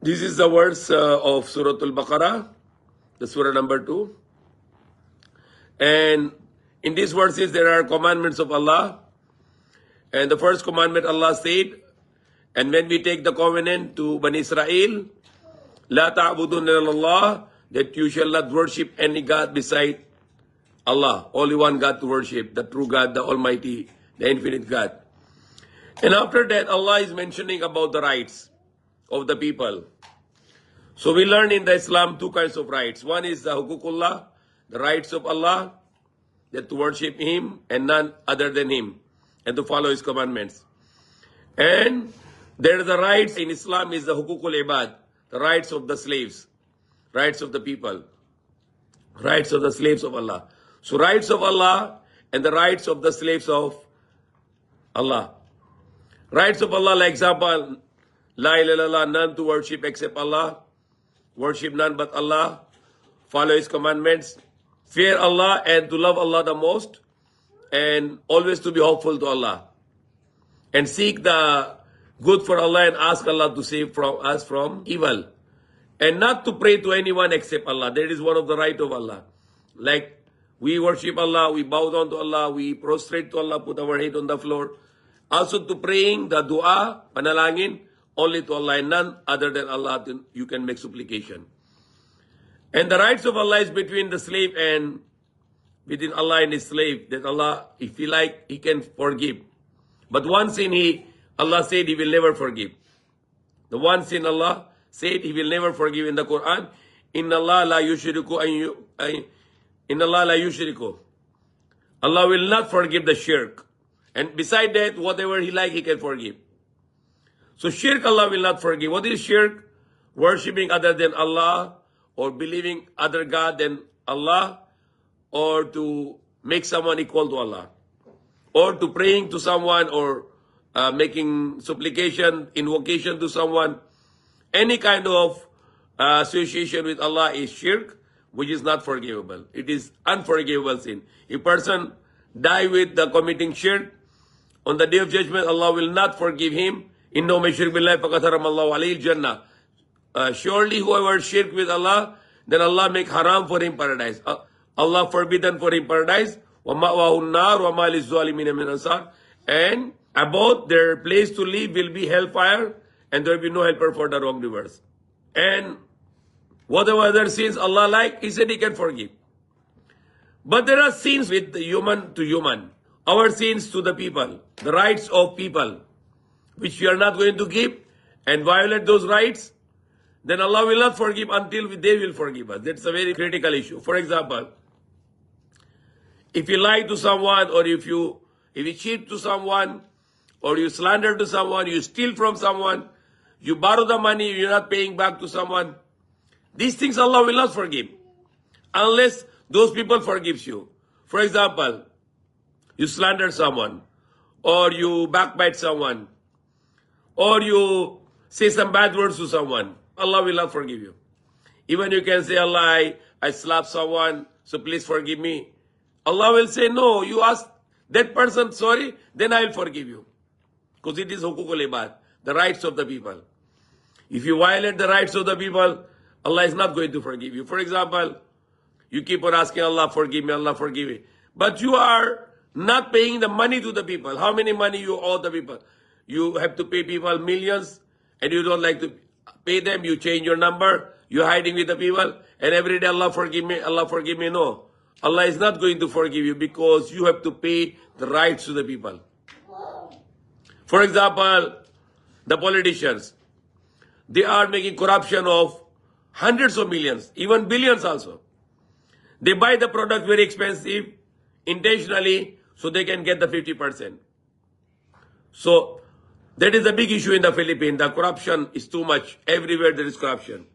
This is the words of Surah Al-Baqarah, the surah number 2. And in these verses, there are commandments of Allah. And the first commandment, Allah said, and when we take the covenant to Bani Israel, La ta'budun illallah, that you shall not worship any God beside Allah. Only one God to worship, the true God, the Almighty, the infinite God. And after that, Allah is mentioning about the rights of the people. So we learn in the Islam two kinds of rights. One is the hukukullah, the rights of Allah, that to worship Him and none other than Him, and to follow His commandments. And there are the rights in Islam is the hukukul ibad, the rights of the slaves, rights of the people, rights of the slaves of Allah. So rights of Allah and the rights of the slaves of Allah. Rights of Allah, like example, La ilaha illallah, none to worship except Allah, worship none but Allah, follow His commandments, fear Allah and to love Allah the most, and always to be hopeful to Allah, and seek the good for Allah and ask Allah to save us from evil, and not to pray to anyone except Allah. That is one of the right of Allah. Like we worship Allah, we bow down to Allah, we prostrate to Allah, put our head on the floor. Also to praying, the dua, panalangin, only to Allah and none other than Allah, you can make supplication. And the rights of Allah is between the slave and between Allah and His slave, that Allah, if He like, He can forgive. But one sin Allah said He will never forgive. The one sin Allah said He will never forgive in the Quran. Inna Allah la yushriku Inna Allah la yushriku. Allah will not forgive the shirk. And beside that, whatever He like, He can forgive. So shirk Allah will not forgive. What is shirk? Worshipping other than Allah, or believing other God than Allah, or to make someone equal to Allah, or to praying to someone, or making supplication, invocation to someone. Any kind of association with Allah is shirk, which is not forgivable. It is unforgivable sin. If a person die with the committing shirk, on the day of judgment, Allah will not forgive him. Inno may shirk billahi faqad haramallahu alayhi jannah. Surely whoever shirk with Allah, then Allah make haram for him paradise. Allah forbidden for him paradise. وَمَأْوَاهُ النَّارُ وَمَا لِلظَّالِمِينَ مِنْ أَنصَارٍ. And about their place to live will be hellfire, and there will be no helper for the wrongdoers. And whatever other sins Allah like, He said He can forgive. But there are sins with the human to human. Our sins to the people, the rights of people, which we are not going to give and violate those rights, then Allah will not forgive until they will forgive us. That's a very critical issue. For example, if you lie to someone, or if you cheat to someone, or you slander to someone, you steal from someone, you borrow the money, you're not paying back to someone, these things Allah will not forgive unless those people forgives you. For example, you slander someone, or you backbite someone, or you say some bad words to someone, Allah will not forgive you. Even you can say, Allah, I slapped someone, so please forgive me. Allah will say, no, you ask that person sorry, then I will forgive you. Because it is hukukul ibad, the rights of the people. If you violate the rights of the people, Allah is not going to forgive you. For example, you keep on asking Allah, forgive me, Allah, forgive me. But you are not paying the money to the people. How many money you owe the people? You have to pay people millions, and you don't like to pay them. You change your number. You're hiding with the people. And every day, Allah forgive me, Allah forgive me. No. Allah is not going to forgive you because you have to pay the rights to the people. For example, the politicians, they are making corruption of hundreds of millions, even billions also. They buy the product very expensive, intentionally, so they can get the 50%. So that is the big issue in the Philippines. The corruption is too much. Everywhere there is corruption.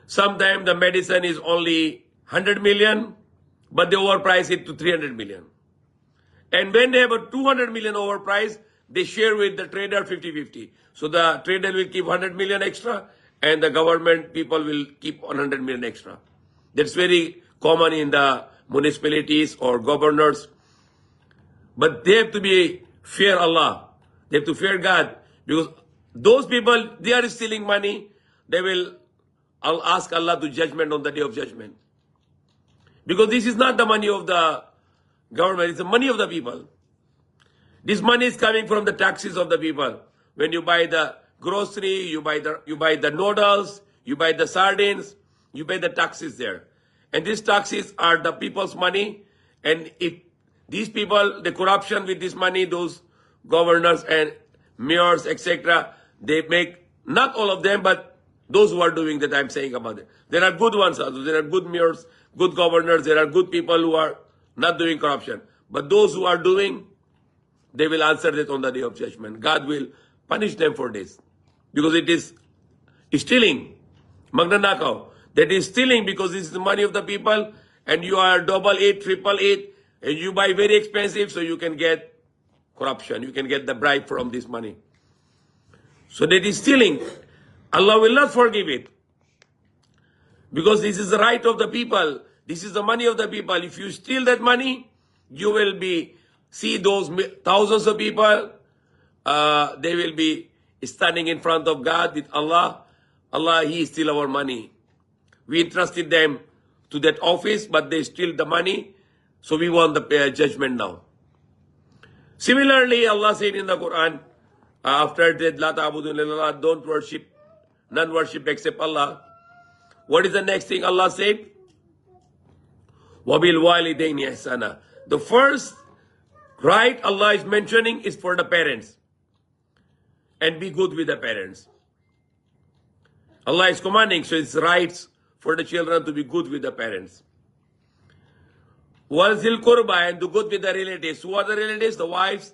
Sometimes the medicine is only 100 million, but they overprice it to 300 million. And when they have a 200 million overprice, they share with the trader 50-50. So the trader will keep 100 million extra, and the government people will keep 100 million extra. That's very common in the municipalities or governors. But they have to fear Allah. They have to fear God. Because those people, they are stealing money. I'll ask Allah to judgment on the day of judgment. Because this is not the money of the government, it's the money of the people. This money is coming from the taxes of the people. When you buy the grocery, you buy the noodles, you buy the sardines, you pay the taxes there. And these taxes are the people's money. And if these people, the corruption with this money, those governors and mayors, etc., they make, not all of them, but those who are doing that I'm saying about it. There are good ones also. There are good mayors, good governors. There are good people who are not doing corruption. But those who are doing, they will answer that on the day of judgment. God will punish them for this. Because it is stealing. Magnanakaw. That is stealing because this is the money of the people and you are 88, 888 and you buy very expensive so you can get corruption. You can get the bribe from this money. So that is stealing. Allah will not forgive it. Because this is the right of the people. This is the money of the people. If you steal that money, you will see those thousands of people, they will be standing in front of God with Allah. Allah, He steal our money. We entrusted them to that office, but they steal the money. So we want the judgment now. Similarly, Allah said in the Quran, after that, La ta'budu illallah, don't worship, none worship except Allah. What is the next thing Allah said? Wabil walidaini ihsana. The first right Allah is mentioning is for the parents. And be good with the parents. Allah is commanding, so it's rights for the children to be good with the parents. Walzil qurba, and do good with the relatives. Who are the relatives? The wives,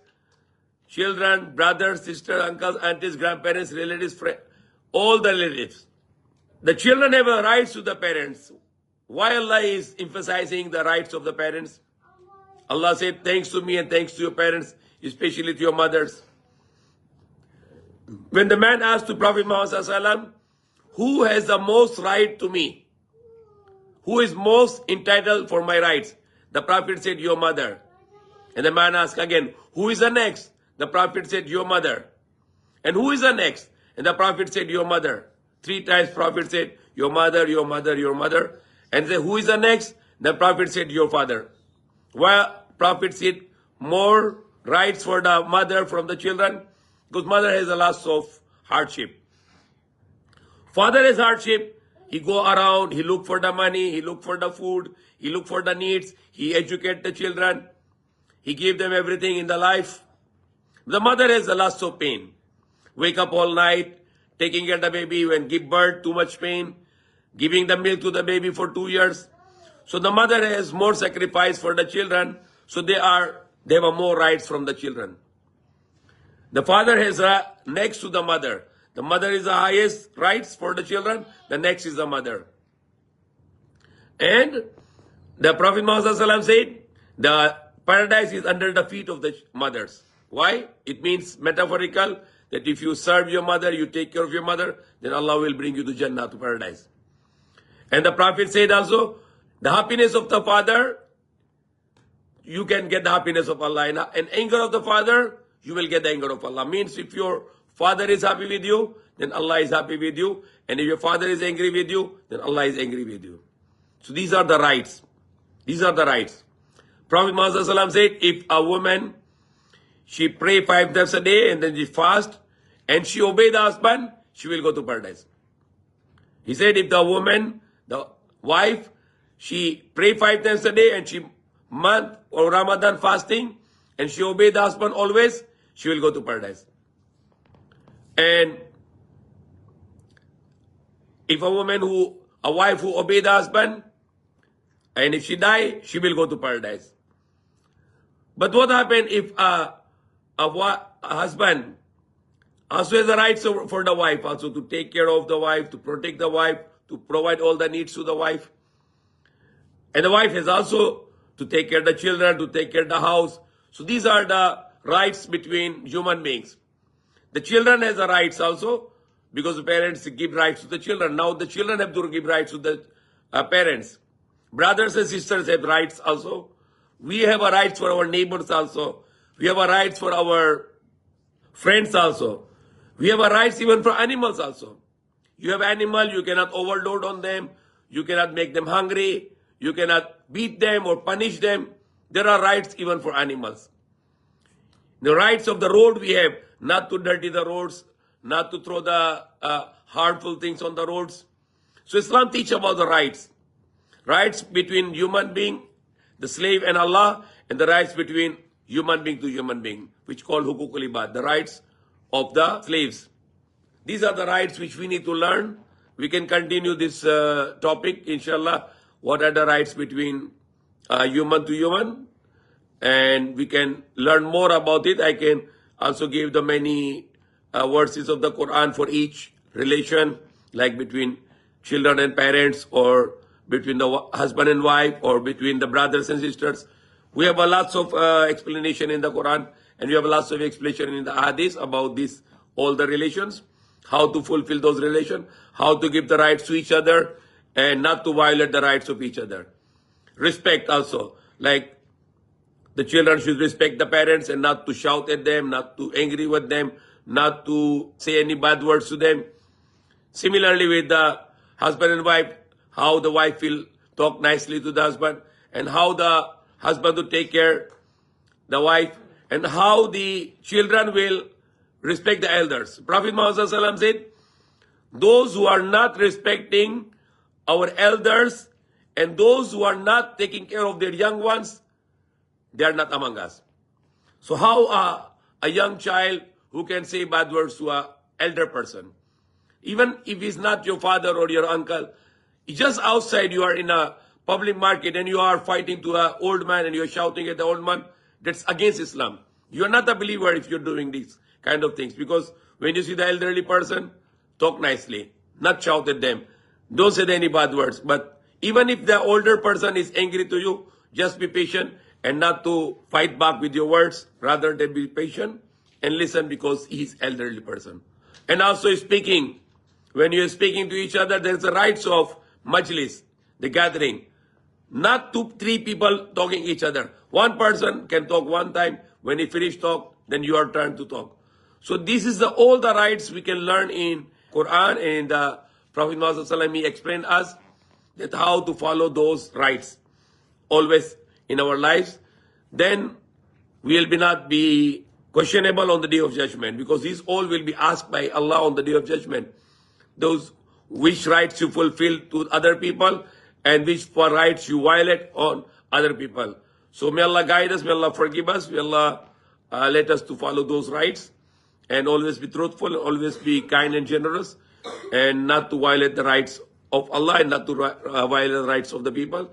children, brothers, sisters, uncles, aunties, grandparents, relatives, friends, all the relatives. The children have a rights to the parents. Why Allah is emphasizing the rights of the parents? Allah said, thanks to me and thanks to your parents, especially to your mothers. When the man asked to Prophet Muhammad Sallallahu, who has the most right to me? Who is most entitled for my rights? The Prophet said, your mother. And the man asked again, who is the next? The Prophet said, your mother. And who is the next? And the Prophet said, your mother. 3 times Prophet said, your mother, your mother, your mother. And said, who is the next? The Prophet said, your father. Why Prophet said more rights for the mother from the children? Because mother has a lot of hardship. Father has hardship. He go around, he look for the money, he look for the food, he look for the needs, he educate the children, he give them everything in the life. The mother has a lot of pain. Wake up all night, taking care of the baby, when give birth, too much pain, giving the milk to the baby for 2 years. So the mother has more sacrifice for the children, so they have more rights from the children. The father has next to the mother. The mother is the highest rights for the children. The next is the mother. And the Prophet Muhammad said, the paradise is under the feet of the mothers. Why? It means metaphorical that if you serve your mother, you take care of your mother, then Allah will bring you to Jannah, to paradise. And the Prophet said also, the happiness of the father, you can get the happiness of Allah. And anger of the father, you will get the anger of Allah. Means if your father is happy with you, then Allah is happy with you. And if your father is angry with you, then Allah is angry with you. So these are the rights. These are the rights. Prophet Muhammad said, if a woman, she pray 5 times a day and then she fast and she obey the husband, she will go to paradise. He said, if the woman, the wife, she pray 5 times a day and she month or Ramadan fasting and she obey the husband always, she will go to paradise. And if a wife who obey the husband, and if she die, she will go to paradise. But what happens if a husband also has the rights for the wife, also to take care of the wife, to protect the wife, to provide all the needs to the wife. And the wife has also to take care of the children, to take care of the house. So these are the rights between human beings. The children has the rights also, because the parents give rights to the children. Now the children have to give rights to the parents. Brothers and sisters have rights also. We have a rights for our neighbors also. We have a rights for our friends also. We have a rights even for animals also. You have animal, you cannot overload on them. You cannot make them hungry. You cannot beat them or punish them. There are rights even for animals. The rights of the road we have, not to dirty the roads, not to throw the harmful things on the roads. So Islam teaches about the rights. Rights between human being, the slave and Allah, and the rights between human being to human being, which called hukukul ibad, the rights of the slaves. These are the rights which we need to learn. We can continue this topic, inshallah. What are the rights between human to human? And we can learn more about it. I can also give the many verses of the Quran for each relation, like between children and parents, or between the husband and wife, or between the brothers and sisters. We have a lots of explanation in the Quran, and we have lots of explanation in the Hadith about this, all the relations, how to fulfill those relations, how to give the rights to each other, and not to violate the rights of each other. Respect also, like the children should respect the parents and not to shout at them, not to angry with them, not to say any bad words to them. Similarly with the husband and wife, how the wife will talk nicely to the husband, and how the husband will take care the wife, and how the children will respect the elders. Prophet Muhammad ﷺ said, those who are not respecting our elders and those who are not taking care of their young ones, they are not among us. So how a young child who can say bad words to an elder person, even if he's not your father or your uncle, just outside you are in a public market and you are fighting to an old man and you're shouting at the old man, that's against Islam. You're not a believer if you're doing these kind of things, because when you see the elderly person, talk nicely, not shout at them. Don't say any bad words. But even if the older person is angry to you, just be patient and not to fight back with your words. Rather than be patient and listen, because he's elderly person. And also speaking, when you're speaking to each other, there's the rights of majlis, the gathering. Not 2-3 people talking each other. One person can talk one time. When he finish talk, then your turn to talk. So this is all the rights we can learn in Quran, and the Prophet Muhammad ﷺ, he explained us that how to follow those rights always in our lives. Then we will not be questionable on the day of judgment, because these all will be asked by Allah on the day of judgment. Those which rights you fulfill to other people and which rights you violate on other people. So may Allah guide us, may Allah forgive us, may Allah let us to follow those rights, and always be truthful, always be kind and generous, and not to violate the rights of Allah and not to violate the rights of the people.